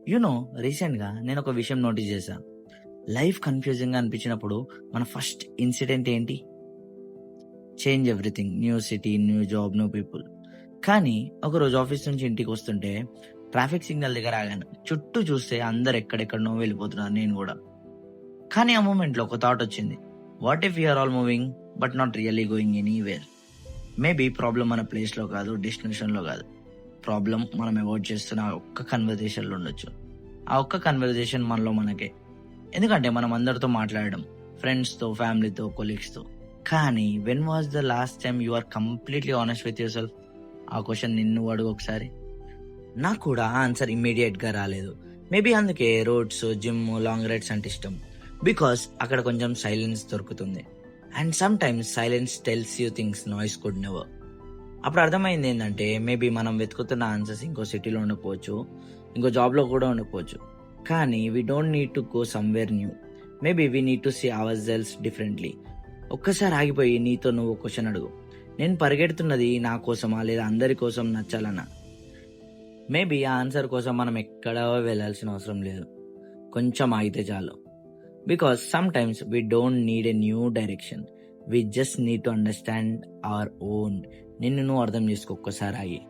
You know రీసెంట్‌గా నేనొక విషయం నోటీస్ చేశా. లైఫ్ కన్‌ఫ్యూజింగ్‌గా అనిపించినప్పుడు మన ఫస్ట్ ఇన్సిడెంట్ ఏంటి? Change everything. New city, new job, new people. కానీ ఒకరోజు ఆఫీస్ నుంచి ఇంటికొస్తుంటే ట్రాఫిక్ సిగ్నల్ దగ్గర ఆగాను. చుట్టూ చూస్తే అందరూ ఎక్కడెక్కడనో వెళ్ళిపోతున్నారు, నేను గూడా. కానీ ఆ మూమెంట్‌లో ఒక థాట్ వచ్చింది. What if we are all moving but not really going anywhere? Maybe problem మన ప్లేస్‌లో కాదు, డెస్టినేషన్‌లో కాదు. ప్రాబ్లమ్ మనం అవాయిడ్ చేస్తున్న ఆ ఒక్క కన్వర్జేషన్‌లో ఉండొచ్చు. ఆ ఒక్క కన్వర్జేషన్ మనలో మనకే. ఎందుకంటే మనం అందరితో మాట్లాడడం, ఫ్రెండ్స్‌తో, ఫ్యామిలీతో, కొలీగ్స్‌తో. కానీ when was the last time you are completely honest with yourself? ఆ క్వెషన్ నిన్ను అడుగు ఒకసారి. నాకు కూడా ఆన్సర్ ఇమ్మీడియట్‌గా రాలేదు. మేబీ అందుకే రోడ్స్, జిమ్, లాంగ్ రైడ్స్ అంటే ఇష్టం. బికాస్ అక్కడ కొంచెం సైలెన్స్ దొరుకుతుంది. And some times silence tells you things noise could never. అప్పుడు అర్థమైంది ఏంటంటే మేబీ మనం వెతుకుతున్న ఆన్సర్స్ ఇంకో సిటీలో ఉండకపోవచ్చు, ఇంకో జాబ్లో కూడా ఉండకపోవచ్చు. కానీ we don't need to go somewhere new. Maybe we need to see ourselves differently. ఒక్కసారి ఆగిపోయి నీతో నువ్వు క్వశ్చన్ అడుగు. నేను పరిగెడుతున్నది నా కోసమా లేదా అందరి కోసం నచ్చాలన్నా? మేబీ ఆ ఆన్సర్ కోసం మనం ఎక్కడా వెళ్ళాల్సిన అవసరం లేదు. కొంచెం ఆగితే చాలు. Because some times we don't need a new direction. We just need to understand our own. నిన్ను నువ్వు అర్థం చేసుకో ఒక్కసారి ఆగి.